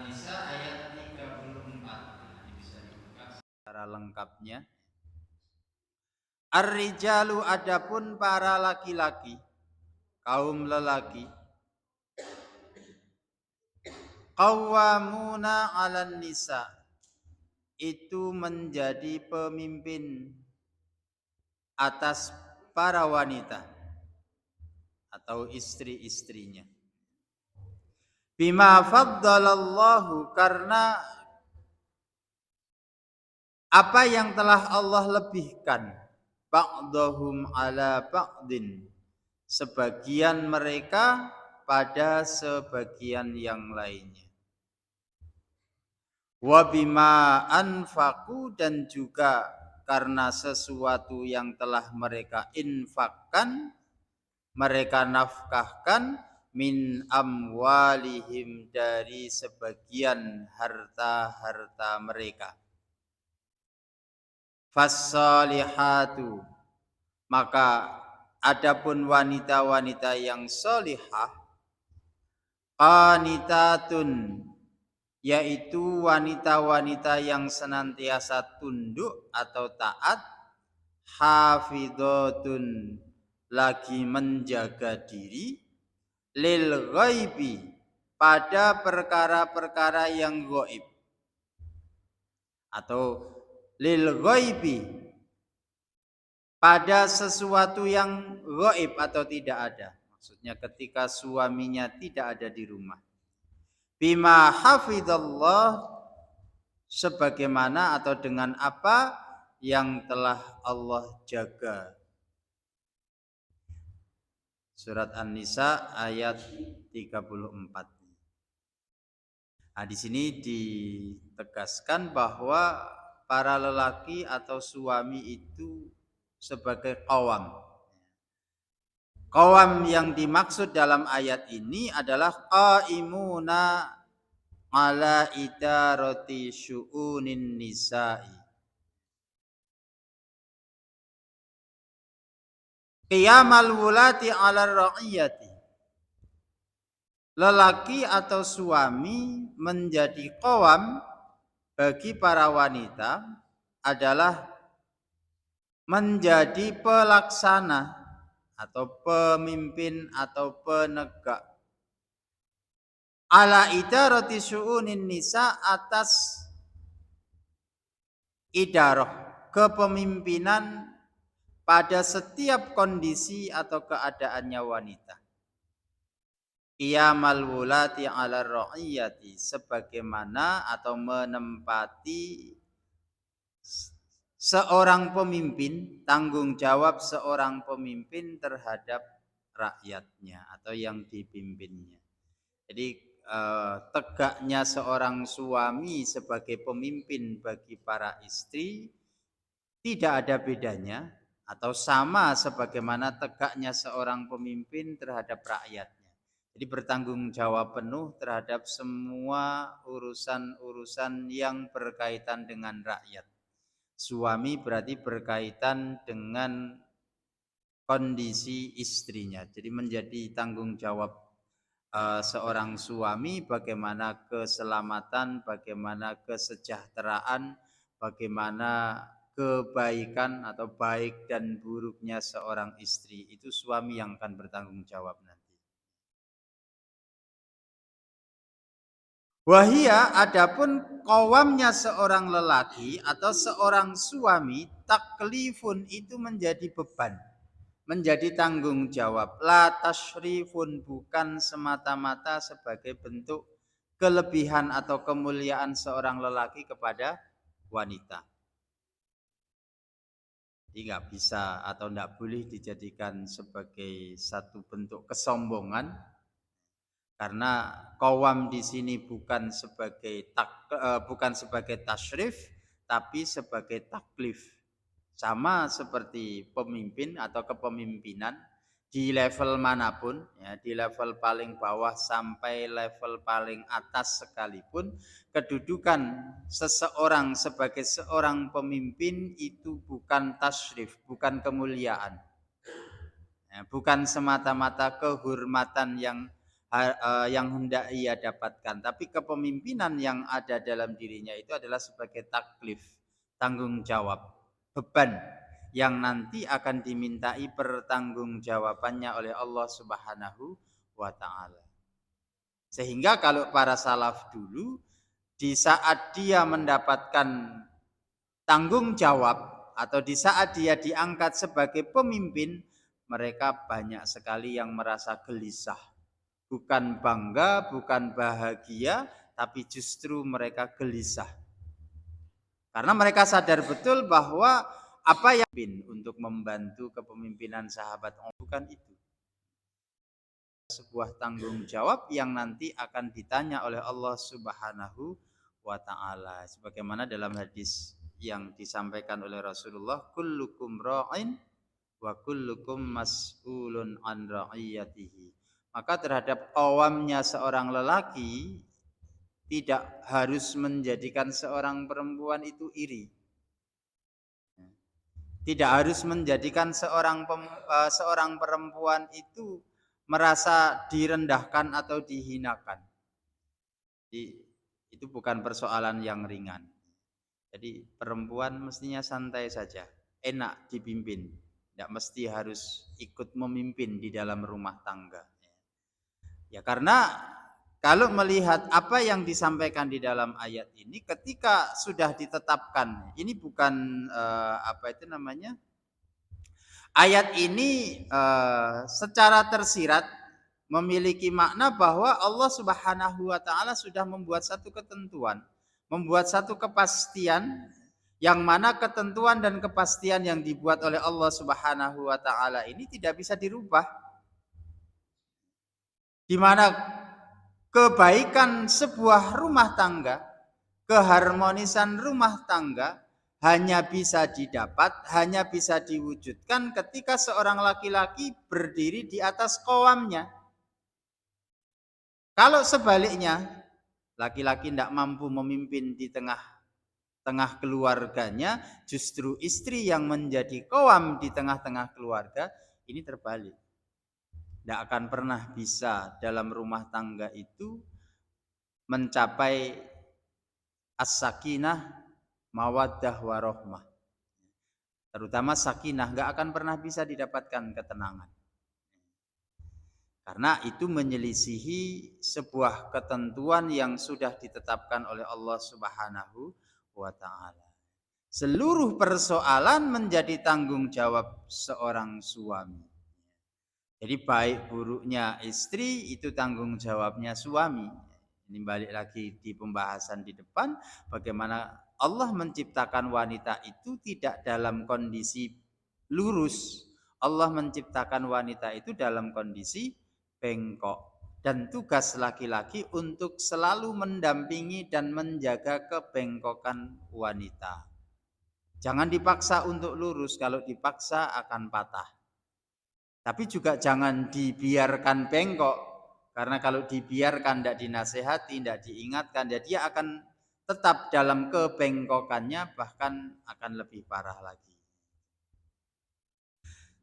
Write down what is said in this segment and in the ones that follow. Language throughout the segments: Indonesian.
An-Nisa ayat 34. Ini bisa dibuka secara lengkapnya. Ar-rijalu adapun para laki-laki, kaum lelaki, qawwamuna 'alan nisa, itu menjadi pemimpin atas para wanita atau istri-istrinya. Bima faddalallahu, karena apa yang telah Allah lebihkan, ba'dahum ala ba'din, sebagian mereka pada sebagian yang lainnya. Wa bima anfaqu, dan juga karena sesuatu yang telah mereka infakkan, mereka nafkahkan, min amwalihim, dari sebagian harta-harta mereka. Fassalihatu, maka adapun wanita-wanita yang solihah, qanitatun, yaitu wanita-wanita yang senantiasa tunduk atau taat, hafidhatun, lagi menjaga diri, lil ghaibi, pada perkara-perkara yang gaib, atau lil ghaibi, pada sesuatu yang gaib atau tidak ada. Maksudnya ketika suaminya tidak ada di rumah. Bima hafidhallah, sebagaimana atau dengan apa yang telah Allah jaga. Surat An-Nisa ayat 34. Nah, di sini ditegaskan bahwa para lelaki atau suami itu sebagai qawam. Qawam yang dimaksud dalam ayat ini adalah qaimuna ala idarati syu'unin nisa'i. Qiyamal wulati ala ra'iyati. Lelaki atau suami menjadi qawam bagi para wanita adalah menjadi pelaksana atau pemimpin atau penegak ala idarati syu'unin nisa, atas idarah, kepemimpinan pada setiap kondisi atau keadaannya wanita. Qiyamal wulati 'ala ra'iyati, sebagaimana atau menempati seorang pemimpin, tanggung jawab seorang pemimpin terhadap rakyatnya atau yang dipimpinnya. Jadi tegaknya seorang suami sebagai pemimpin bagi para istri tidak ada bedanya atau sama sebagaimana tegaknya seorang pemimpin terhadap rakyatnya. Jadi bertanggung jawab penuh terhadap semua urusan-urusan yang berkaitan dengan rakyat. Suami berarti berkaitan dengan kondisi istrinya. Jadi menjadi tanggung jawab seorang suami bagaimana keselamatan, bagaimana kesejahteraan, bagaimana kebaikan atau baik dan buruknya seorang istri. Itu suami yang akan bertanggung jawab nanti. Wahia, adapun qawamnya seorang lelaki atau seorang suami, taklifun, itu menjadi beban, menjadi tanggung jawab. La tashrifun, bukan semata-mata sebagai bentuk kelebihan atau kemuliaan seorang lelaki kepada wanita. Jadi nggak bisa atau nggak boleh dijadikan sebagai satu bentuk kesombongan, karena qawam di sini bukan sebagai tasyrif, tapi sebagai taklif. Sama seperti pemimpin atau kepemimpinan di level manapun, ya, di level paling bawah sampai level paling atas sekalipun, kedudukan seseorang sebagai seorang pemimpin itu bukan tasyrif, bukan kemuliaan, ya, bukan semata-mata kehormatan yang yang hendak ia dapatkan, tapi kepemimpinan yang ada dalam dirinya itu adalah sebagai taklif, tanggung jawab, beban yang nanti akan dimintai pertanggungjawabannya oleh Allah Subhanahu wa taala. Sehingga kalau para salaf dulu di saat dia mendapatkan tanggung jawab atau di saat dia diangkat sebagai pemimpin, mereka banyak sekali yang merasa gelisah. Bukan bangga, bukan bahagia, tapi justru mereka gelisah. Karena mereka sadar betul bahwa apa yang untuk membantu kepemimpinan sahabat bukan itu. Sebuah tanggung jawab yang nanti akan ditanya oleh Allah Subhanahu wa taala. Sebagaimana dalam hadis yang disampaikan oleh Rasulullah, kullukum ra'in wa kullukum mas'ulun an ra'iyatihi. Maka terhadap awamnya seorang lelaki tidak harus menjadikan seorang perempuan itu iri. Tidak harus menjadikan seorang perempuan itu merasa direndahkan atau dihinakan. Jadi, itu bukan persoalan yang ringan. Jadi perempuan mestinya santai saja, enak dipimpin, tidak mesti harus ikut memimpin di dalam rumah tangga. Ya karena kalau melihat apa yang disampaikan di dalam ayat ini, ketika sudah ditetapkan, ini bukan ayat ini secara tersirat memiliki makna bahwa Allah Subhanahu wa taala sudah membuat satu ketentuan, membuat satu kepastian, yang mana ketentuan dan kepastian yang dibuat oleh Allah Subhanahu wa taala ini tidak bisa dirubah. Di mana kebaikan sebuah rumah tangga, keharmonisan rumah tangga hanya bisa didapat, hanya bisa diwujudkan ketika seorang laki-laki berdiri di atas qawamnya. Kalau sebaliknya, laki-laki tidak mampu memimpin di tengah keluarganya, justru istri yang menjadi qawam di tengah-tengah keluarga, ini terbalik. Tidak akan pernah bisa dalam rumah tangga itu mencapai as-sakinah, mawaddah, warohmah. Terutama sakinah, nggak akan pernah bisa didapatkan ketenangan. Karena itu menyelisihi sebuah ketentuan yang sudah ditetapkan oleh Allah Subhanahu wa taala. Seluruh persoalan menjadi tanggung jawab seorang suami. Jadi baik buruknya istri itu tanggung jawabnya suami. Ini balik lagi di pembahasan di depan, bagaimana Allah menciptakan wanita itu tidak dalam kondisi lurus. Allah menciptakan wanita itu dalam kondisi bengkok. Dan tugas laki-laki untuk selalu mendampingi dan menjaga kebengkokan wanita. Jangan dipaksa untuk lurus, kalau dipaksa akan patah. Tapi juga jangan dibiarkan bengkok, karena kalau dibiarkan, tidak dinasehati, tidak diingatkan, ya dia akan tetap dalam kebengkokannya, bahkan akan lebih parah lagi.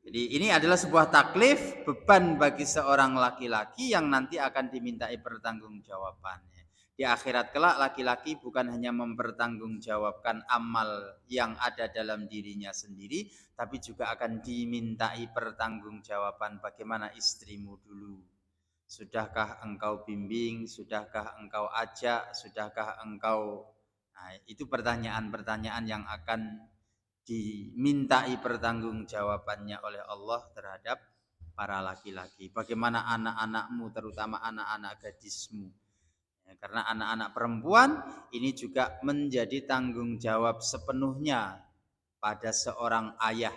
Jadi ini adalah sebuah taklif, beban bagi seorang laki-laki yang nanti akan dimintai pertanggungjawabannya. Di akhirat kelak laki-laki bukan hanya mempertanggungjawabkan amal yang ada dalam dirinya sendiri, tapi juga akan dimintai pertanggungjawaban bagaimana istrimu dulu. Sudahkah engkau bimbing, sudahkah engkau ajak, sudahkah engkau... Nah, itu pertanyaan-pertanyaan yang akan dimintai pertanggungjawabannya oleh Allah terhadap para laki-laki. Bagaimana anak-anakmu, terutama anak-anak gadismu. Karena anak-anak perempuan ini juga menjadi tanggung jawab sepenuhnya pada seorang ayah.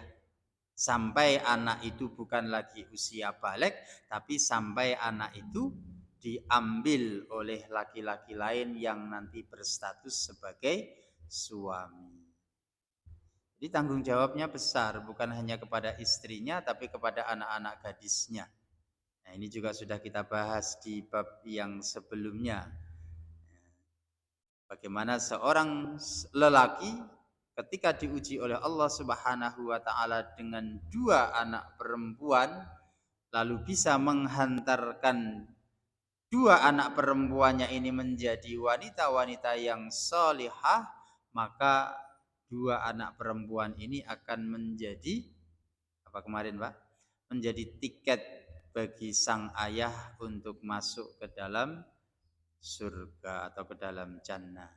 Sampai anak itu bukan lagi usia balik, tapi sampai anak itu diambil oleh laki-laki lain yang nanti berstatus sebagai suami. Jadi tanggung jawabnya besar, bukan hanya kepada istrinya, tapi kepada anak-anak gadisnya. Nah, ini juga sudah kita bahas di bab yang sebelumnya. Bagaimana seorang lelaki ketika diuji oleh Allah Subhanahu wa taala dengan 2 anak perempuan, lalu bisa menghantarkan dua anak perempuannya ini menjadi wanita-wanita yang solihah, maka dua anak perempuan ini akan menjadi apa kemarin Pak? Menjadi tiket bagi sang ayah untuk masuk ke dalam surga atau ke dalam jannah.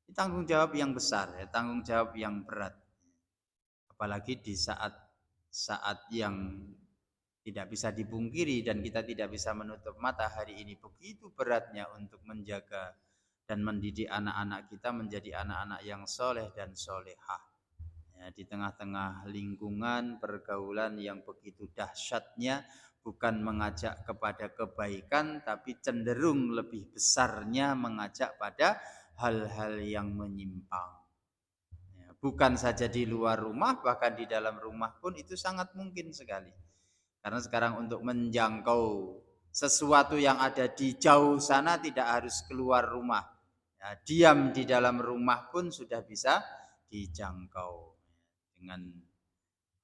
Ini tanggung jawab yang besar, ya, tanggung jawab yang berat. Apalagi di saat yang tidak bisa dipungkiri dan kita tidak bisa menutup mata, hari ini begitu beratnya untuk menjaga dan mendidik anak-anak kita menjadi anak-anak yang soleh dan solehah. Ya, di tengah-tengah lingkungan pergaulan yang begitu dahsyatnya, bukan mengajak kepada kebaikan, tapi cenderung lebih besarnya mengajak pada hal-hal yang menyimpang. Ya, bukan saja di luar rumah, bahkan di dalam rumah pun itu sangat mungkin sekali. Karena sekarang untuk menjangkau sesuatu yang ada di jauh sana tidak harus keluar rumah. Ya, diam di dalam rumah pun sudah bisa dijangkau dengan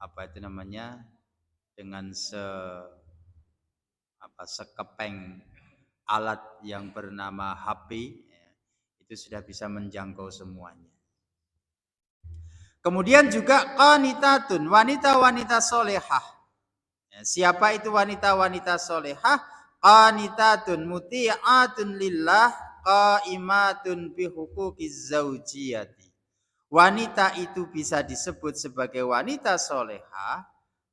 apa itu namanya, dengan sekepeng alat yang bernama HP, ya, itu sudah bisa menjangkau semuanya. Kemudian juga qanitatun, wanita-wanita solehah. Ya, siapa itu wanita-wanita solehah? Qanitatun muti'atun lillah qaimatun bihuquqiz zaujiyati. Wanita itu bisa disebut sebagai wanita solehah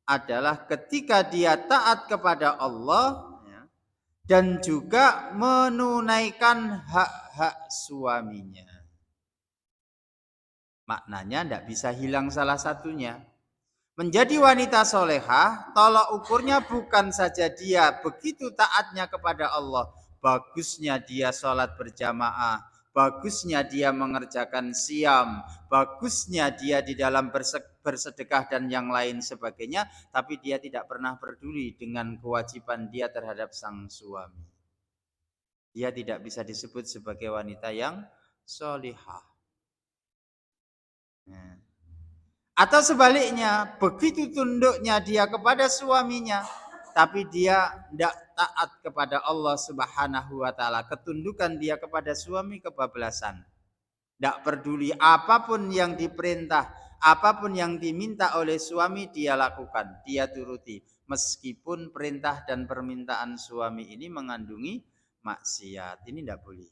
adalah ketika dia taat kepada Allah, ya, dan juga menunaikan hak-hak suaminya. Maknanya tidak bisa hilang salah satunya. Menjadi wanita solehah, tolak ukurnya bukan saja dia begitu taatnya kepada Allah, bagusnya dia sholat berjamaah, bagusnya dia mengerjakan siam, bagusnya dia di dalam bersedekah dan yang lain sebagainya, tapi dia tidak pernah peduli dengan kewajiban dia terhadap sang suami. Dia tidak bisa disebut sebagai wanita yang solihah. Atau sebaliknya, begitu tunduknya dia kepada suaminya, tapi dia tidak taat kepada Allah Subhanahu wa taala. Ketundukan dia kepada suami kebablasan. Tidak peduli apapun yang diperintah, apapun yang diminta oleh suami dia lakukan, dia turuti. Meskipun perintah dan permintaan suami ini mengandungi maksiat, ini tidak boleh.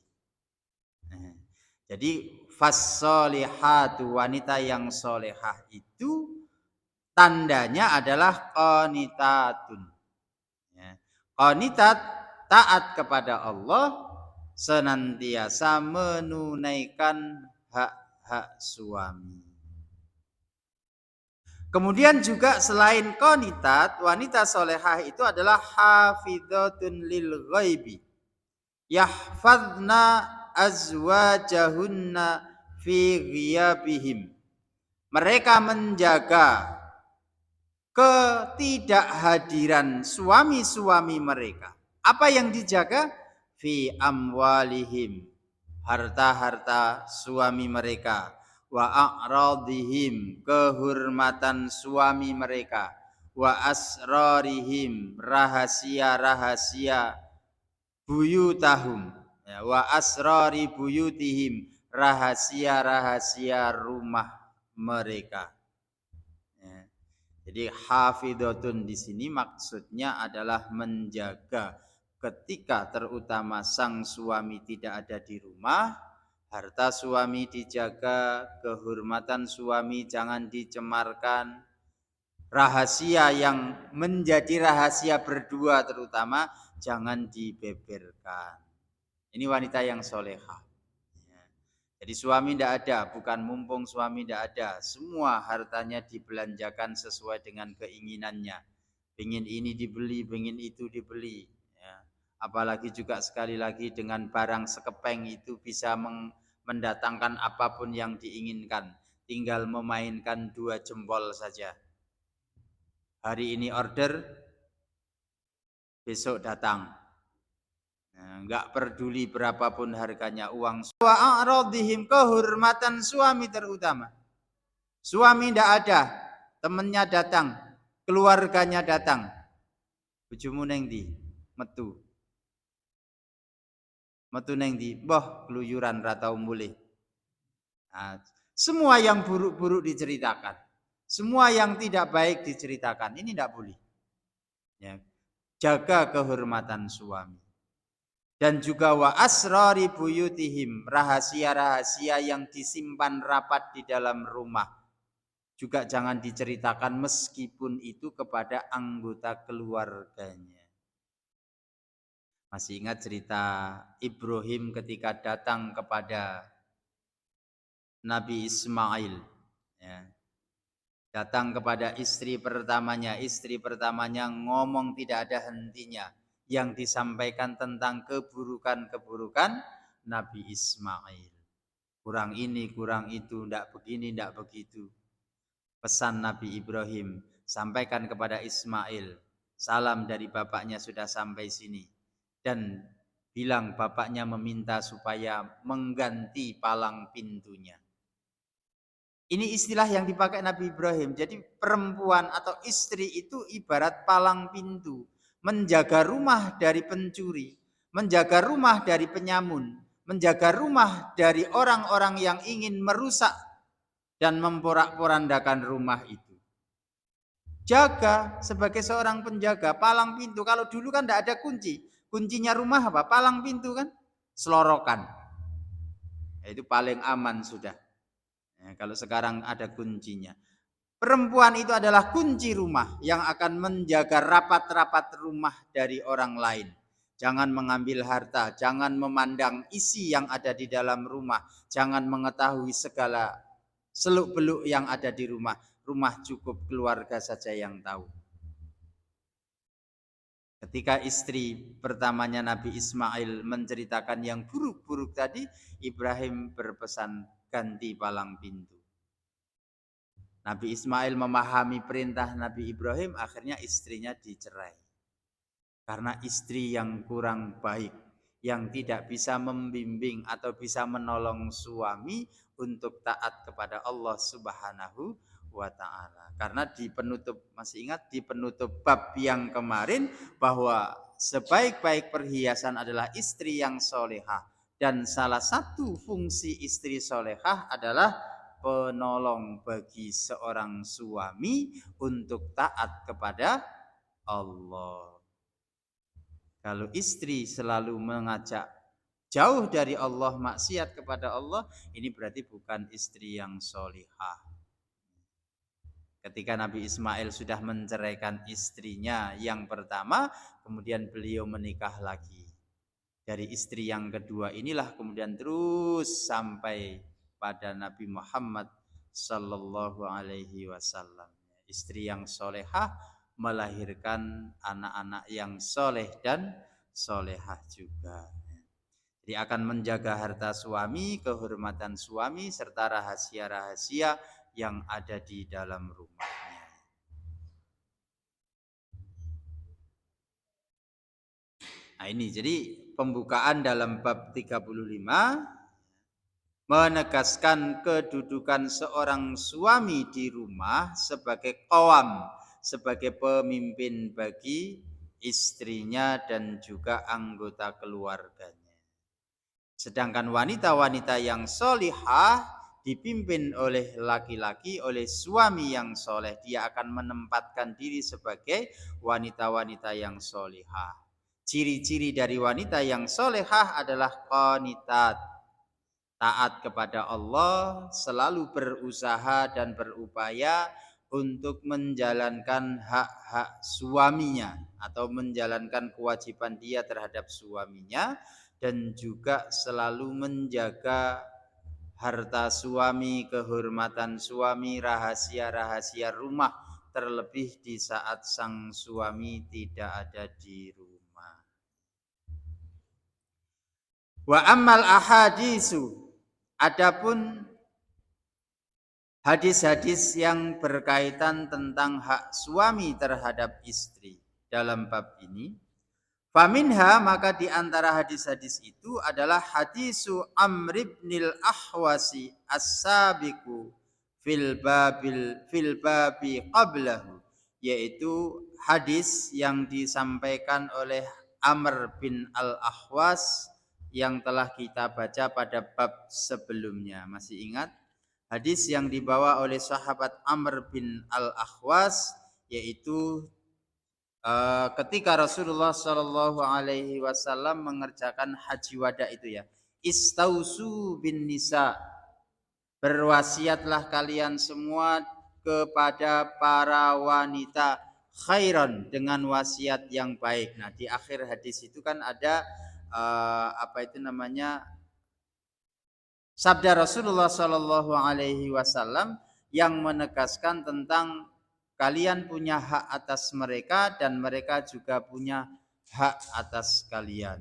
Jadi fassolihatu, wanita yang solehah itu tandanya adalah qanitatun. Ya. Qanitat, taat kepada Allah, senantiasa menunaikan hak-hak suami. Kemudian juga selain qanitat, wanita solehah itu adalah hafidhatun lil ghaibi. Yahfadna azwajahunna fi ghiyabihim. Mereka menjaga ketidakhadiran suami-suami mereka. Apa yang dijaga? Fi amwalihim, harta-harta suami mereka. Wa a'radihim, kehormatan suami mereka. Wa asrarihim, rahasia-rahasia buyutahum, ya, wa asrari buyutihim, rahasia-rahasia rumah mereka. Ya. Jadi hafidhatun di sini maksudnya adalah menjaga ketika terutama sang suami tidak ada di rumah, harta suami dijaga, kehormatan suami jangan dicemarkan, rahasia yang menjadi rahasia berdua terutama jangan dibeberkan. Ini wanita yang solehah. Jadi suami tidak ada, bukan mumpung suami tidak ada, semua hartanya dibelanjakan sesuai dengan keinginannya. Pengen ini dibeli, pengen itu dibeli. Ya. Apalagi juga sekali lagi dengan barang sekepeng itu bisa mendatangkan apapun yang diinginkan. Tinggal memainkan dua jempol saja. Hari ini order, besok datang. Enggak peduli berapapun harganya uang. Wa a'radihim, kehormatan suami terutama. Suami tidak ada, temannya datang, keluarganya datang. Bojomu neng ndi? Metu. metu neng ndi mbah keluyuran ra tau mulih. Nah, semua yang buruk-buruk diceritakan, semua yang tidak baik diceritakan, ini tidak boleh. Ya. Jaga kehormatan suami. Dan juga wa asrari buyutihim, rahasia-rahasia yang disimpan rapat di dalam rumah. Juga jangan diceritakan meskipun itu kepada anggota keluarganya. Masih ingat cerita Ibrahim ketika datang kepada Nabi Ismail, ya. Datang kepada istri pertamanya ngomong tidak ada hentinya, yang disampaikan tentang keburukan-keburukan Nabi Ismail. Kurang ini, kurang itu, tidak begini, tidak begitu. Pesan Nabi Ibrahim, sampaikan kepada Ismail, salam dari bapaknya sudah sampai sini. Dan bilang bapaknya meminta supaya mengganti palang pintunya. Ini istilah yang dipakai Nabi Ibrahim. Jadi perempuan atau istri itu ibarat palang pintu. Menjaga rumah dari pencuri. Menjaga rumah dari penyamun. Menjaga rumah dari orang-orang yang ingin merusak dan memporak-porandakan rumah itu. Jaga sebagai seorang penjaga palang pintu. Kalau dulu kan tidak ada kunci. Kuncinya rumah apa? Palang pintu kan? Selorokan. Itu paling aman sudah. Ya, kalau sekarang ada kuncinya. Perempuan itu adalah kunci rumah yang akan menjaga rapat-rapat rumah dari orang lain. Jangan mengambil harta, jangan memandang isi yang ada di dalam rumah, jangan mengetahui segala seluk-beluk yang ada di rumah. Rumah cukup keluarga saja yang tahu. Ketika istri pertamanya Nabi Ismail menceritakan yang buruk-buruk tadi, Ibrahim berpesan ganti palang pintu. Nabi Ismail memahami perintah Nabi Ibrahim, akhirnya istrinya dicerai. Karena istri yang kurang baik, yang tidak bisa membimbing atau bisa menolong suami untuk taat kepada Allah Subhanahu wa ta'ala. Karena di penutup, masih ingat di penutup bab yang kemarin, bahwa sebaik-baik perhiasan adalah istri yang solehah. Dan salah satu fungsi istri solehah adalah penolong bagi seorang suami untuk taat kepada Allah. Kalau istri selalu mengajak jauh dari Allah, maksiat kepada Allah, ini berarti bukan istri yang solihah. Ketika Nabi Ismail sudah menceraikan istrinya yang pertama, kemudian beliau menikah lagi. Dari istri yang kedua inilah kemudian terus sampai pada Nabi Muhammad sallallahu alaihi wasallam. Istri yang solehah melahirkan anak-anak yang soleh dan solehah juga. Jadi akan menjaga harta suami, kehormatan suami, serta rahasia-rahasia yang ada di dalam rumahnya. Nah ini jadi pembukaan dalam bab 35 menegaskan kedudukan seorang suami di rumah sebagai qawam, sebagai pemimpin bagi istrinya dan juga anggota keluarganya. Sedangkan wanita-wanita yang solihah dipimpin oleh laki-laki, oleh suami yang soleh. Dia akan menempatkan diri sebagai wanita-wanita yang solihah. Ciri-ciri dari wanita yang solehah adalah qanitat, taat kepada Allah, selalu berusaha dan berupaya untuk menjalankan hak-hak suaminya atau menjalankan kewajiban dia terhadap suaminya, dan juga selalu menjaga harta suami, kehormatan suami, rahasia-rahasia rumah, terlebih di saat sang suami tidak ada di rumah. Wa ammal ahadisu, adapun hadis-hadis yang berkaitan tentang hak suami terhadap istri dalam bab ini, faminha, maka di antara hadis-hadis itu adalah hadisu Amr ibnil Ahwasi as-sabiqu fil babi qablahu, yaitu hadis yang disampaikan oleh Amr bin al-Ahwas yang telah kita baca pada bab sebelumnya. Masih ingat? Hadis yang dibawa oleh sahabat Amr bin Al-Akhwas, yaitu ketika Rasulullah Shallallahu Alaihi Wasallam mengerjakan haji wada itu ya, istausu bin nisa, berwasiatlah kalian semua kepada para wanita khairan, dengan wasiat yang baik. Nah, di akhir hadis itu kan ada sabda Rasulullah Shallallahu Alaihi Wasallam yang menegaskan tentang kalian punya hak atas mereka dan mereka juga punya hak atas kalian.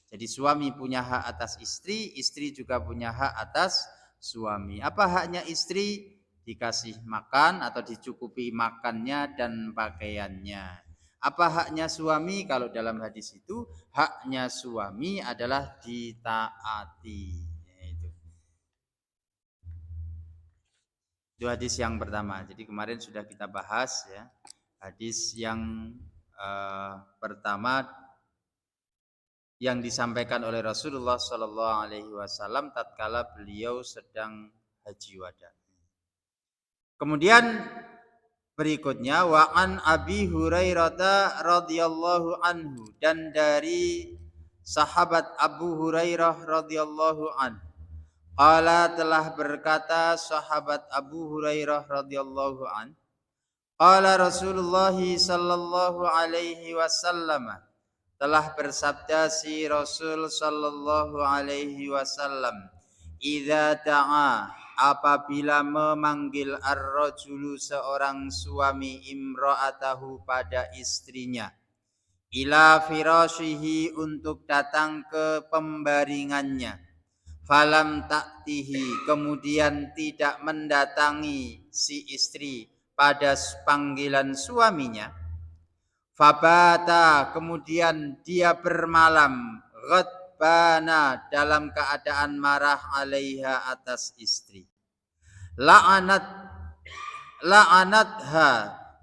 Jadi suami punya hak atas istri, istri juga punya hak atas suami. Apa haknya istri? Dikasih makan atau dicukupi makannya dan pakaiannya. Apa haknya suami? Kalau dalam hadis itu, haknya suami adalah ditaati. Itu hadis yang pertama. Jadi kemarin sudah kita bahas ya. Hadis yang pertama yang disampaikan oleh Rasulullah Shallallahu Alaihi Wasallam tatkala beliau sedang haji wada. Kemudian berikutnya wa an Abi Hurairah radhiyallahu anhu, dan dari sahabat Abu Hurairah radhiyallahu anhu, qala telah berkata sahabat Abu Hurairah radhiyallahu an, qala Rasulullah sallallahu alaihi wasallam, telah bersabda si Rasul sallallahu alaihi wasallam, idza ta'a, apabila memanggil ar-rajulu, seorang suami, imra'atahu, pada istrinya, ila firashihi, untuk datang ke pembaringannya, falam ta'tihi, kemudian tidak mendatangi si istri pada panggilan suaminya, fabata, kemudian dia bermalam, ghadbana, dalam keadaan marah, alaiha, atas istri, la'anatha,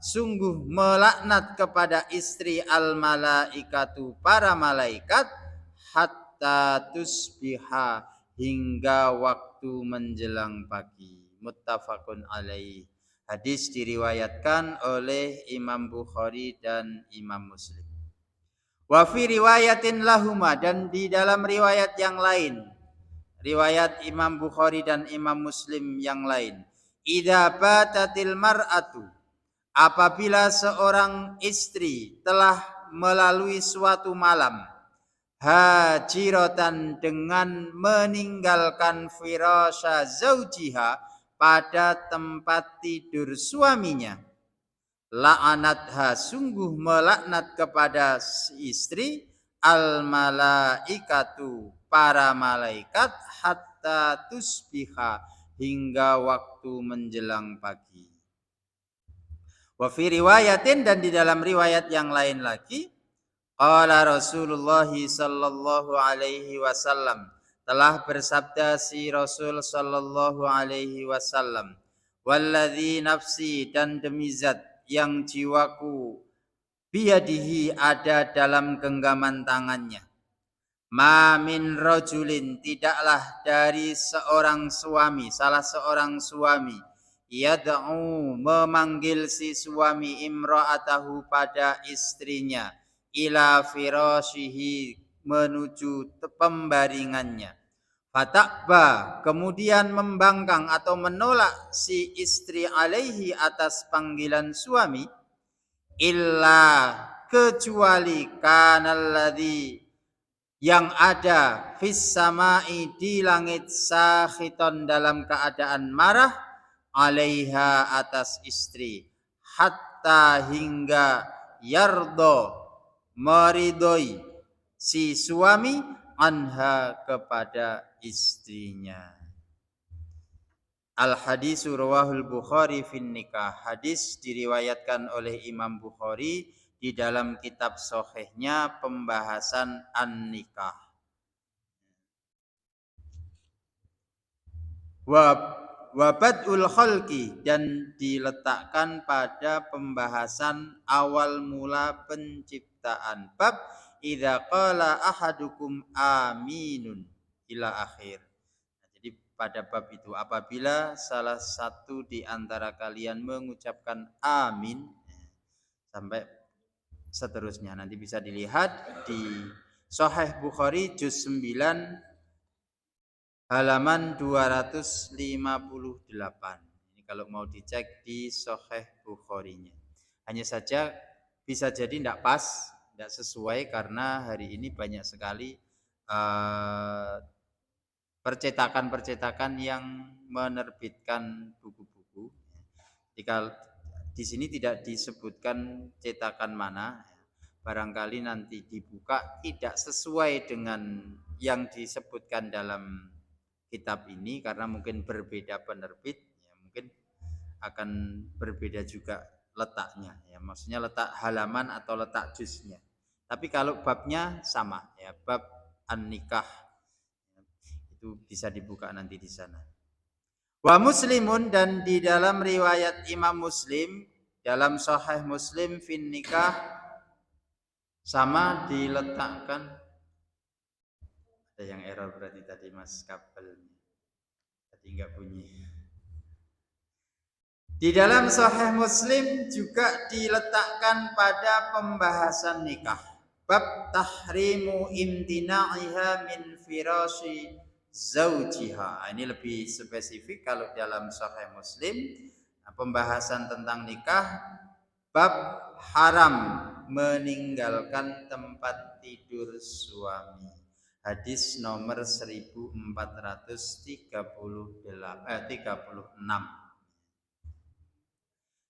sungguh melaknat kepada istri, al malaikatu, para malaikat, hatta tusbiha, hingga waktu menjelang pagi. Muttafaqun alaih. Hadis diriwayatkan oleh Imam Bukhari dan Imam Muslim. Wa fi riwayatin lahuma, dan di dalam riwayat yang lain, riwayat Imam Bukhari dan Imam Muslim yang lain, idza batatil mar'atu, apabila seorang istri telah melalui suatu malam, hajiratan, dengan meninggalkan firasha zaujiha, pada tempat tidur suaminya, la'anatha, sungguh melaknat kepada si istri, al malaikatu, para malaikat, hatta tusbiha, hingga waktu menjelang pagi. Wa fi riwayatin, dan di dalam riwayat yang lain lagi, qala Rasulullah sallallahu alaihi wasallam, telah bersabda si Rasul sallallahu alaihi wasallam, walladzi nafsi, dan demi zat yang jiwaku biyadihi, ada dalam genggaman tangannya, ma min rajulin, tidaklah dari seorang suami, salah seorang suami, yad'u, memanggil si suami, imra'atahu, pada istrinya, ila firashihi, menuju pembaringannya, fatakba, kemudian membangkang atau menolak si istri, alaihi, atas panggilan suami, illa, kecuali, kanalladzi, yang ada, fis samai, di langit, sakhiton, dalam keadaan marah, alaiha, atas istri, hatta, hingga, yardo, meridoi si suami, anha, kepada istrinya. Al hadisu rawahul Bukhari fin nikah, hadis diriwayatkan oleh Imam Bukhari di dalam kitab sahihnya pembahasan an-nikah. Wa badul khalqi, dan diletakkan pada pembahasan awal mula penciptaan, bab idza qala ahadukum aminun ila akhir. Jadi pada bab itu apabila salah satu di antara kalian mengucapkan amin sampai seterusnya. Nanti bisa dilihat di Sahih Bukhari juz 9 halaman 258. Ini kalau mau dicek di Sahih Bukhari-nya. Hanya saja bisa jadi tidak pas, tidak sesuai karena hari ini banyak sekali percetakan-percetakan yang menerbitkan buku-buku. Jika di sini tidak disebutkan cetakan mana, barangkali nanti dibuka tidak sesuai dengan yang disebutkan dalam kitab ini karena mungkin berbeda penerbit, ya mungkin akan berbeda juga letaknya, ya maksudnya letak halaman atau letak juznya. Tapi kalau babnya sama, ya bab an-nikah itu bisa dibuka nanti di sana. Wa Muslimun, dan di dalam riwayat Imam Muslim dalam Sahih Muslim fin nikah sama diletakkan. Ada yang error berarti tadi mas kabelnya tadi nggak bunyi. Di dalam Sahih Muslim juga diletakkan pada pembahasan nikah bab tahrimu imtina'iha min firasyi zaujiha. Ini lebih spesifik kalau dalam Sahih Muslim. Pembahasan tentang nikah bab haram meninggalkan tempat tidur suami. Hadis nomor 1436.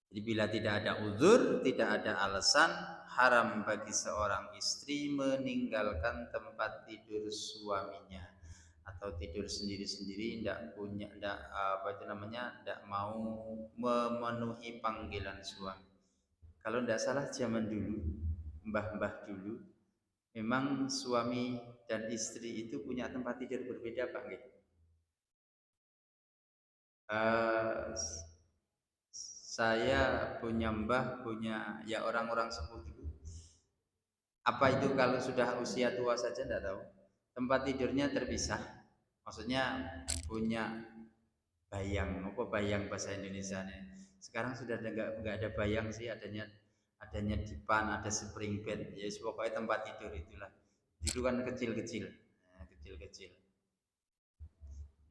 Jadi bila tidak ada uzur, tidak ada alasan, haram bagi seorang istri meninggalkan tempat tidur suaminya atau tidur sendiri-sendiri, tidak mau memenuhi panggilan suami. Kalau tidak salah zaman dulu, mbah-mbah dulu, memang suami dan istri itu punya tempat tidur berbeda, Pak nggih? Saya punya mbah, punya ya orang-orang sepuh dulu. Apa itu kalau sudah usia tua saja tidak tahu. Tempat tidurnya terpisah. Maksudnya punya bayang, apa bayang bahasa Indonesianya. Sekarang sudah enggak ada bayang sih, adanya dipan, ada spring bed. Ya pokoknya tempat tidur itulah. Itu kan kecil-kecil.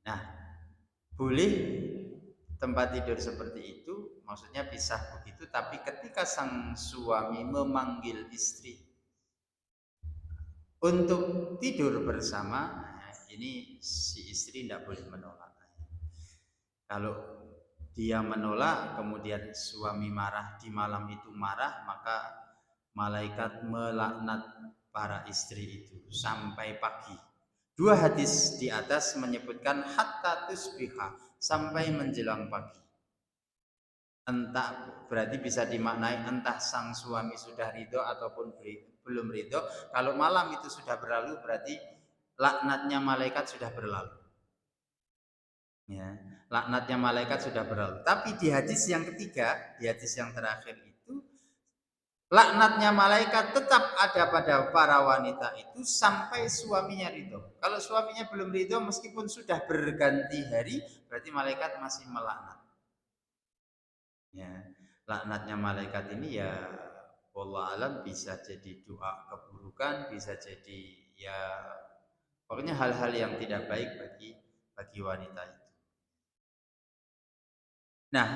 Nah, boleh tempat tidur seperti itu, maksudnya pisah begitu, tapi ketika sang suami memanggil istri untuk tidur bersama, ini si istri tidak boleh menolak. Kalau dia menolak, kemudian suami marah, di malam itu marah, maka malaikat melaknat para istri itu sampai pagi. Dua hadis di atas menyebutkan hatta tusbiha, sampai menjelang pagi. Entah, berarti bisa dimaknai entah sang suami sudah ridho ataupun belum ridho. Kalau malam itu sudah berlalu, berarti laknatnya malaikat sudah berlalu. Ya, laknatnya malaikat sudah berlalu. Tapi di hadis yang ketiga, di hadis yang terakhir itu, laknatnya malaikat tetap ada pada para wanita itu sampai suaminya ridho. Kalau suaminya belum ridho, meskipun sudah berganti hari, berarti malaikat masih melaknat. Ya, laknatnya malaikat ini ya wallahu alam bisa jadi doa keburukan, bisa jadi ya pokoknya hal-hal yang tidak baik bagi wanita itu. Nah,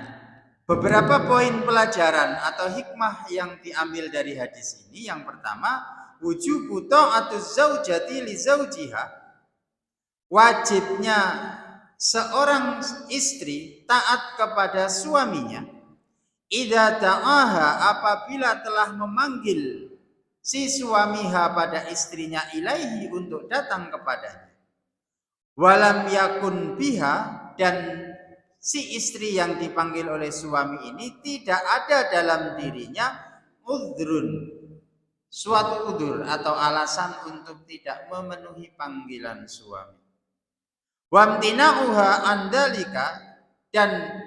beberapa poin pelajaran atau hikmah yang diambil dari hadis ini, yang pertama, wujubu ta'atuz zaujati li zaujiha. Wajibnya seorang istri taat kepada suaminya idza ta'aha, apabila telah memanggil si suamiha pada istrinya ilaihi, untuk datang kepadanya. Walam yakun biha, dan si istri yang dipanggil oleh suami ini tidak ada dalam dirinya udhrun, suatu udzur atau alasan untuk tidak memenuhi panggilan suami. Wamtina'uha andalika, dan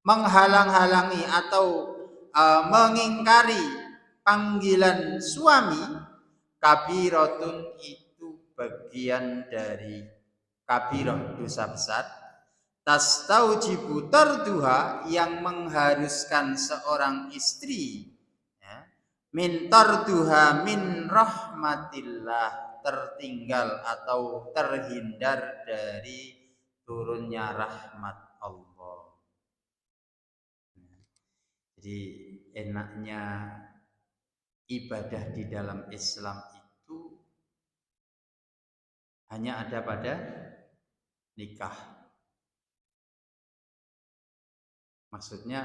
menghalang-halangi atau mengingkari panggilan suami Kabiratun itu bagian dari kabirah, dosa besar. Tastaujibu tarduha, yang mengharuskan seorang istri, ya, min tarduha min rahmatillah, tertinggal atau terhindar dari turunnya rahmat Allah. Jadi enaknya ibadah di dalam Islam itu hanya ada pada nikah. Maksudnya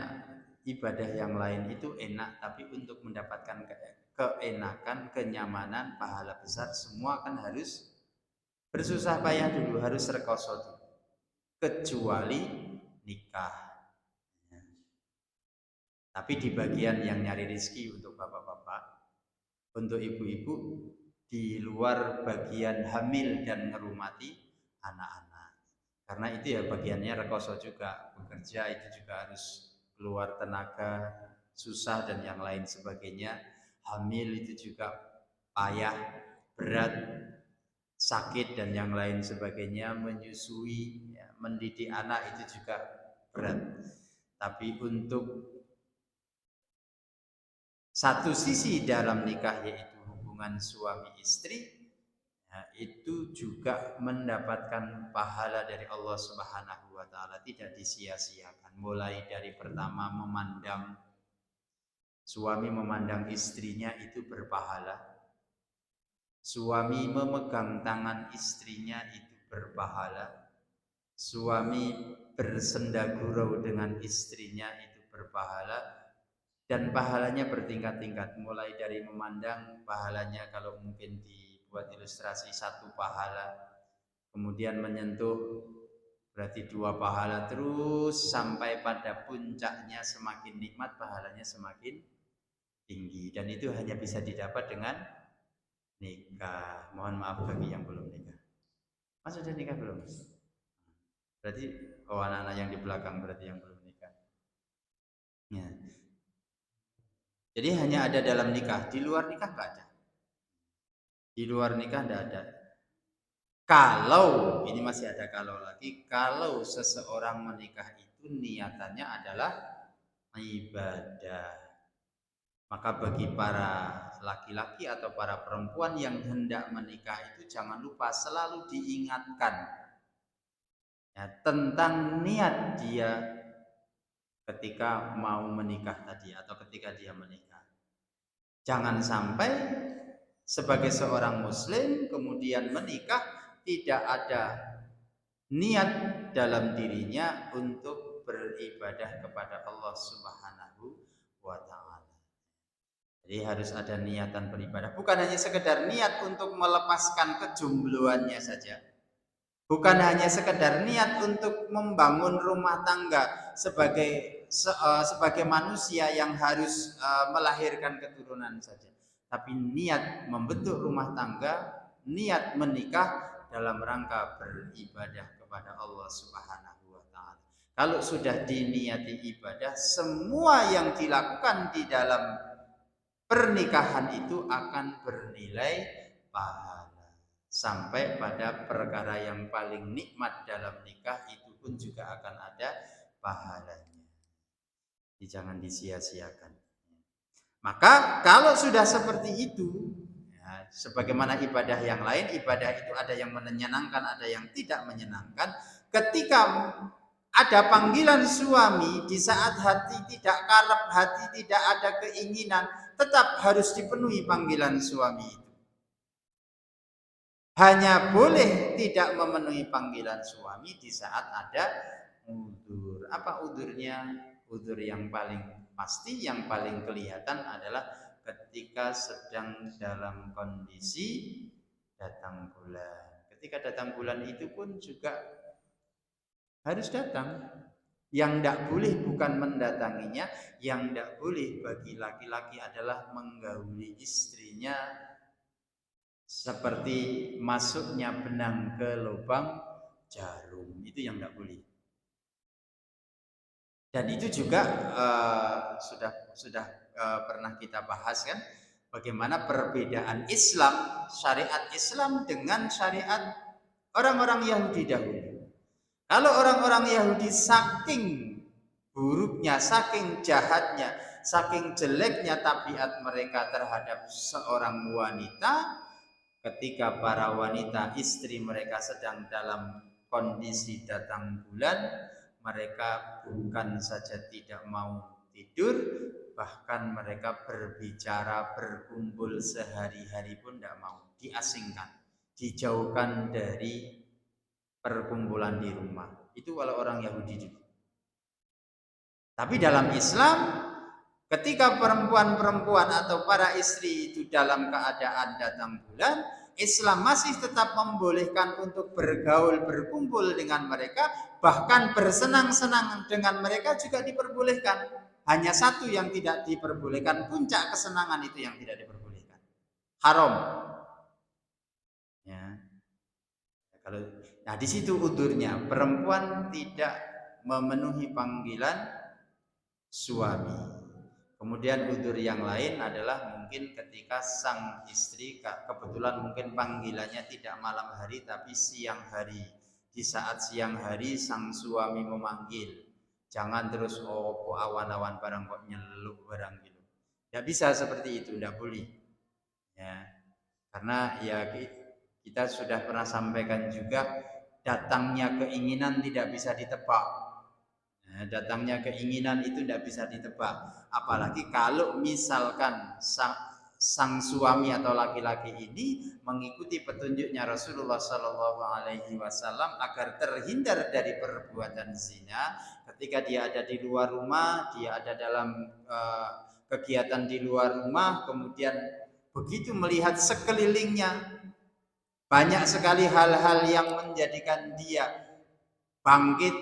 ibadah yang lain itu enak, tapi untuk mendapatkan keenakan, kenyamanan, pahala besar, semua kan harus bersusah payah dulu, harus rekoso dulu. Kecuali nikah. Tapi di bagian yang nyari rezeki untuk bapak-bapak, untuk ibu-ibu, di luar bagian hamil dan ngerumati anak-anak. Karena itu ya bagiannya rekoso juga, bekerja itu juga harus keluar tenaga, susah dan yang lain sebagainya. Hamil itu juga payah, berat, sakit dan yang lain sebagainya. Menyusui, ya, mendidik anak itu juga berat. Tapi untuk satu sisi dalam nikah, yaitu hubungan suami istri, ya, itu juga mendapatkan pahala dari Allah Subhanahu wa taala, tidak disia-siakan. Mulai dari pertama suami memandang istrinya itu berpahala. Suami memegang tangan istrinya itu berpahala. Suami bersenda gurau dengan istrinya itu berpahala. Dan pahalanya bertingkat-tingkat, mulai dari memandang, pahalanya kalau mungkin dibuat ilustrasi 1 pahala, kemudian menyentuh berarti 2 pahala, terus sampai pada puncaknya semakin nikmat, pahalanya semakin tinggi. Dan itu hanya bisa didapat dengan nikah. Mohon maaf bagi yang belum nikah. Mas sudah nikah belum? Berarti anak-anak yang di belakang berarti yang belum nikah. Ya. Jadi hanya ada dalam nikah, di luar nikah nggak ada. Di luar nikah nggak ada. Kalau, ini masih ada kalau lagi, kalau seseorang menikah itu niatannya adalah ibadah. Maka bagi para laki-laki atau para perempuan yang hendak menikah itu jangan lupa selalu diingatkan, ya, tentang niat dia ketika mau menikah tadi atau ketika dia menikah. Jangan sampai sebagai seorang muslim kemudian menikah tidak ada niat dalam dirinya untuk beribadah kepada Allah Subhanahu wa taala. Jadi harus ada niatan beribadah, bukan hanya sekedar niat untuk melepaskan kejombloannya saja. Bukan hanya sekedar niat untuk membangun rumah tangga sebagai manusia yang harus melahirkan keturunan saja, tapi niat membentuk rumah tangga, niat menikah dalam rangka beribadah kepada Allah Subhanahu wa taala. Kalau sudah diniati ibadah, semua yang dilakukan di dalam pernikahan itu akan bernilai pahala. Sampai pada perkara yang paling nikmat dalam nikah itu pun juga akan ada pahalanya. Jadi jangan disia-siakan. Maka kalau sudah seperti itu, ya, sebagaimana ibadah yang lain, ibadah itu ada yang menyenangkan, ada yang tidak menyenangkan. Ketika ada panggilan suami, di saat hati tidak kalep, hati tidak ada keinginan, tetap harus dipenuhi panggilan suami itu. Hanya boleh tidak memenuhi panggilan suami di saat ada udzur. Apa udzurnya? Udzur yang paling pasti, yang paling kelihatan adalah ketika sedang dalam kondisi datang bulan. Ketika datang bulan itu pun juga harus datang. Yang tidak boleh bukan mendatanginya, yang tidak boleh bagi laki-laki adalah menggauli istrinya seperti masuknya benang ke lubang jarum. Itu yang tidak boleh. Dan itu juga sudah pernah kita bahas kan, Bagaimana perbedaan Islam, syariat Islam dengan syariat orang-orang Yahudi dahulu. Kalau orang-orang Yahudi saking buruknya, saking jahatnya, saking jeleknya tabiat mereka terhadap seorang wanita, ketika para wanita istri mereka sedang dalam kondisi datang bulan, mereka bukan saja tidak mau tidur, bahkan mereka berbicara, berkumpul sehari-hari pun tidak mau, diasingkan, dijauhkan dari perkumpulan di rumah. Itu kalau orang Yahudi dulu. Tapi dalam Islam, ketika perempuan-perempuan atau para istri itu dalam keadaan datang bulan, Islam masih tetap membolehkan untuk bergaul, berkumpul dengan mereka, bahkan bersenang-senang dengan mereka juga diperbolehkan. Hanya satu yang tidak diperbolehkan, puncak kesenangan itu yang tidak diperbolehkan. Haram. Ya. Kalau nah di situ udurnya, perempuan tidak memenuhi panggilan suami. Kemudian udur yang lain adalah mungkin ketika sang istri kebetulan mungkin panggilannya tidak malam hari tapi siang hari. Di saat siang hari sang suami memanggil, jangan terus kok awan-awan barang kok nyelup barang gitu. Tidak bisa seperti itu, tidak boleh. Ya, karena ya kita sudah pernah sampaikan juga, datangnya keinginan tidak bisa ditebak. Nah, datangnya keinginan itu tidak bisa ditebak. Apalagi kalau misalkan sang suami atau laki-laki ini mengikuti petunjuknya Rasulullah Shallallahu Alaihi Wasallam agar terhindar dari perbuatan zina. Ketika dia ada di luar rumah, dia ada dalam kegiatan di luar rumah, kemudian begitu melihat sekelilingnya banyak sekali hal-hal yang menjadikan dia bangkit,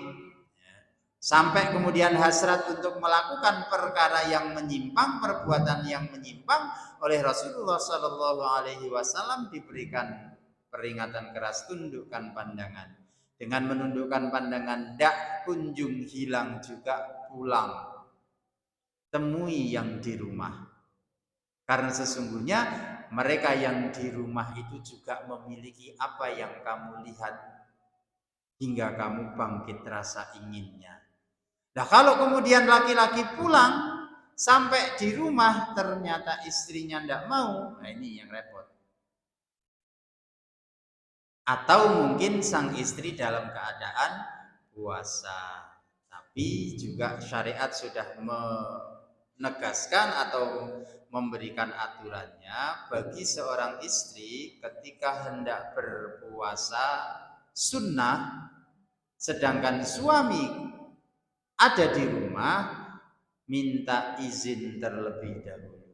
sampai kemudian hasrat untuk melakukan perkara yang menyimpang, perbuatan yang menyimpang, oleh Rasulullah Shallallahu Alaihi Wasallam diberikan peringatan keras, tundukkan pandangan. Dengan menundukkan pandangan, dak kunjung hilang juga pulang, temui yang di rumah. Karena sesungguhnya mereka yang di rumah itu juga memiliki apa yang kamu lihat hingga kamu bangkit rasa inginnya. Nah, kalau kemudian laki-laki pulang sampai di rumah ternyata istrinya tidak mau, nah ini yang repot. Atau mungkin sang istri dalam keadaan puasa, tapi juga syariat sudah menegaskan atau memberikan aturannya bagi seorang istri ketika hendak berpuasa sunnah, sedangkan suami ada di rumah, minta izin terlebih dahulu.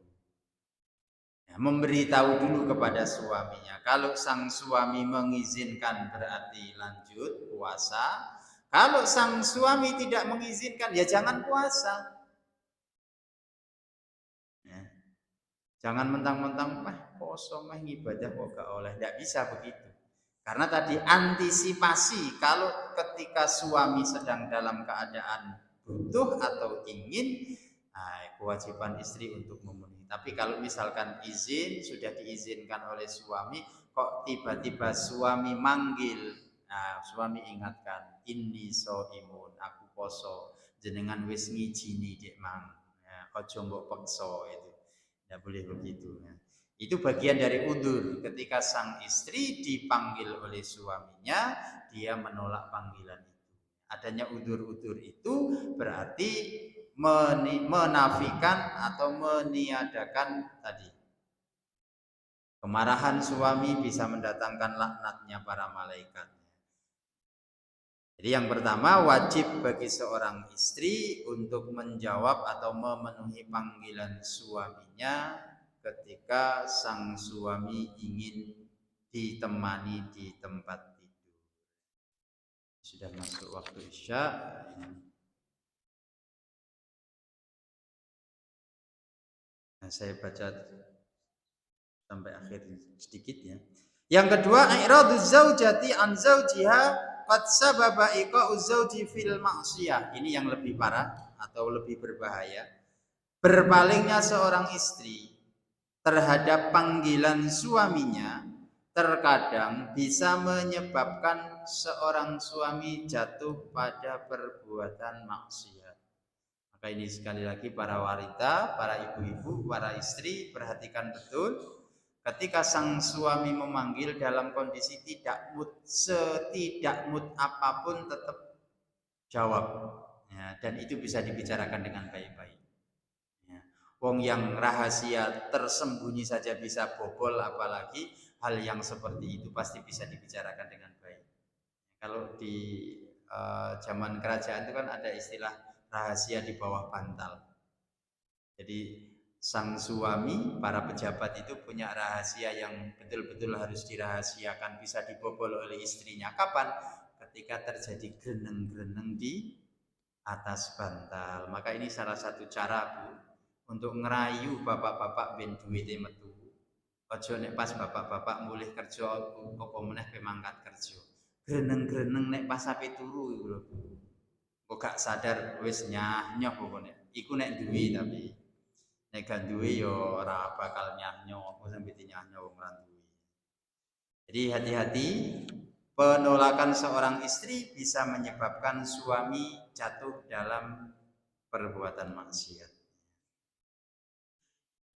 Ya, memberitahu dulu kepada suaminya. Kalau sang suami mengizinkan berarti lanjut puasa. Kalau sang suami tidak mengizinkan, ya jangan puasa. Ya. Jangan mentang-mentang kosong ibadah kok gak oleh. Tidak bisa begitu. Karena tadi antisipasi kalau ketika suami sedang dalam keadaan butuh atau ingin, kewajiban istri untuk memenuhi. Tapi kalau misalkan izin sudah diizinkan oleh suami, kok tiba-tiba suami manggil, suami ingatkan, inni shaimun, aku poso, jenengan wis ngijini dek mang, ojo mbok pekso, itu tidak boleh begitu. Itu bagian dari udzur. Ketika sang istri dipanggil oleh suaminya, dia menolak panggilan itu. Adanya udzur-udzur itu berarti menafikan atau meniadakan tadi. Kemarahan suami bisa mendatangkan laknatnya para malaikat. Jadi yang pertama, wajib bagi seorang istri untuk menjawab atau memenuhi panggilan suaminya ketika sang suami ingin ditemani di tempat tidur. Sudah masuk waktu Isya. Nah, saya baca sampai akhir sedikit ya. Yang kedua, i'radu zaujati an zaujiha qad sababa iqa'u zauji fil ma'siyah. Ini yang lebih parah atau lebih berbahaya. Berpalingnya seorang istri terhadap panggilan suaminya terkadang bisa menyebabkan seorang suami jatuh pada perbuatan maksiat. Maka ini sekali lagi para wanita, para ibu-ibu, para istri, perhatikan betul. Ketika sang suami memanggil dalam kondisi tidak mood, setidak mood apapun tetap jawab. Ya, dan itu bisa dibicarakan dengan baik-baik. Ya. Wong yang rahasia tersembunyi saja bisa bobol, apalagi hal yang seperti itu pasti bisa dibicarakan dengan baik. Kalau di zaman kerajaan itu kan ada istilah rahasia di bawah bantal. Jadi sang suami, para pejabat itu punya rahasia yang betul-betul harus dirahasiakan, bisa dibobol oleh istrinya. Kapan? Ketika terjadi greneng-greneng di atas bantal. Maka ini salah satu cara, Bu, untuk ngerayu bapak-bapak ben duwite metu. Aja nek pas bapak-bapak mulih kerja apa meneh pe mangkat kerja. Greneng-greneng nek pas ape turu iku lho, Bu. Kok gak sadar wis nyah-nyoh pokoknya. Iku nek duwe tapi nek gak duwe ya ora bakal nyah-nyoh, apa sampe dinyah-nyoh wong ora duwe. Jadi hati-hati, penolakan seorang istri bisa menyebabkan suami jatuh dalam perbuatan maksiat.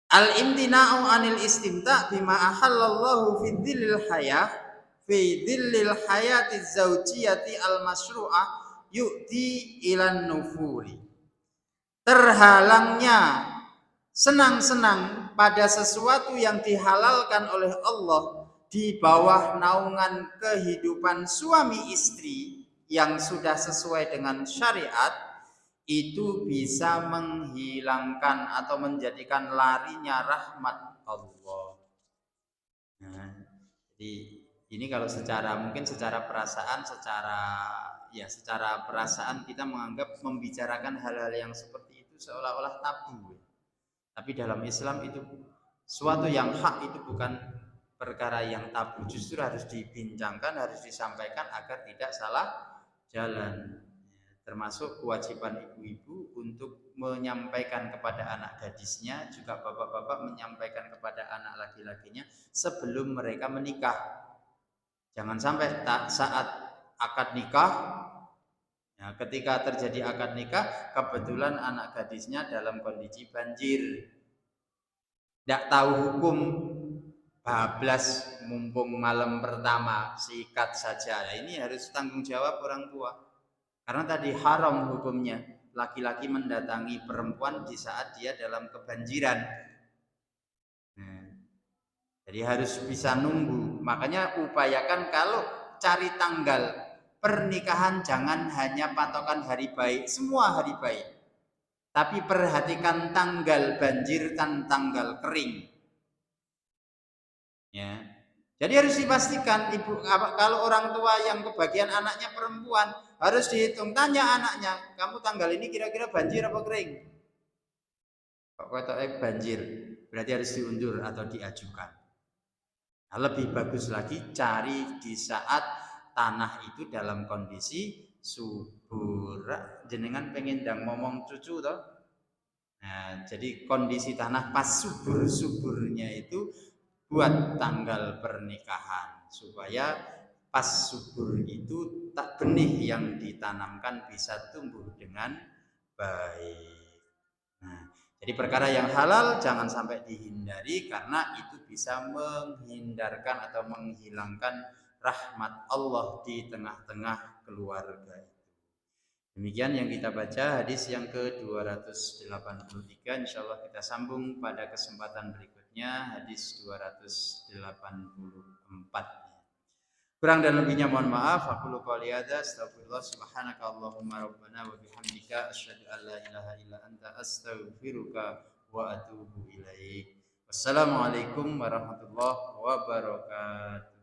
Al-imtina'u 'anil istimta' bima ahallallahu fi dzillil hayah fi dzillil hayati zaujiyati al-masyru'ah yu'ti ilan nufuri. Terhalangnya senang-senang pada sesuatu yang dihalalkan oleh Allah di bawah naungan kehidupan suami istri yang sudah sesuai dengan syariat, itu bisa menghilangkan atau menjadikan larinya rahmat Allah. Nah, jadi ini kalau mungkin secara perasaan, secara perasaan kita menganggap membicarakan hal-hal yang seperti itu seolah-olah tabu. Tapi dalam Islam itu suatu yang hak itu bukan perkara yang tabu, justru harus dibincangkan, harus disampaikan agar tidak salah jalan. Termasuk kewajiban ibu-ibu untuk menyampaikan kepada anak gadisnya, juga bapak-bapak menyampaikan kepada anak laki-lakinya sebelum mereka menikah. Jangan sampai saat akad nikah, ya, ketika terjadi akad nikah, kebetulan anak gadisnya dalam kondisi banjir, tidak tahu hukum, bablas mumpung malam pertama, sikat saja. Nah, ini harus tanggung jawab orang tua. Karena tadi haram hukumnya laki-laki mendatangi perempuan di saat dia dalam kebanjiran. Jadi harus bisa nunggu. Makanya upayakan kalau cari tanggal pernikahan jangan hanya patokan hari baik, semua hari baik. Tapi perhatikan tanggal banjir dan tanggal kering. Ya. Jadi harus dipastikan kalau orang tua yang kebagian anaknya perempuan harus dihitung, tanya anaknya, kamu tanggal ini kira-kira banjir apa kering? Kok katanya banjir, berarti harus diundur atau diajukan. Nah, lebih bagus lagi cari di saat tanah itu dalam kondisi subur. Jenengan pengen ndang ngomong cucu toh? Nah, jadi kondisi tanah pas subur-suburnya itu buat tanggal pernikahan supaya pas subur itu tak benih yang ditanamkan bisa tumbuh dengan baik. Nah, jadi perkara yang halal jangan sampai dihindari karena itu bisa menghindarkan atau menghilangkan rahmat Allah di tengah-tengah keluarga. Demikian yang kita baca hadis yang ke-283. Insyaallah kita sambung pada kesempatan berikutnya hadis 284. Kurang dan lebihnya mohon maaf. Aku lupa liada. Astagfirullah subhanaka Allahumma rabbana wa bihamdika asyhadu an la ilaha illa anta astaghfiruka wa atubu ilaik. Wassalamualaikum warahmatullahi wabarakatuh.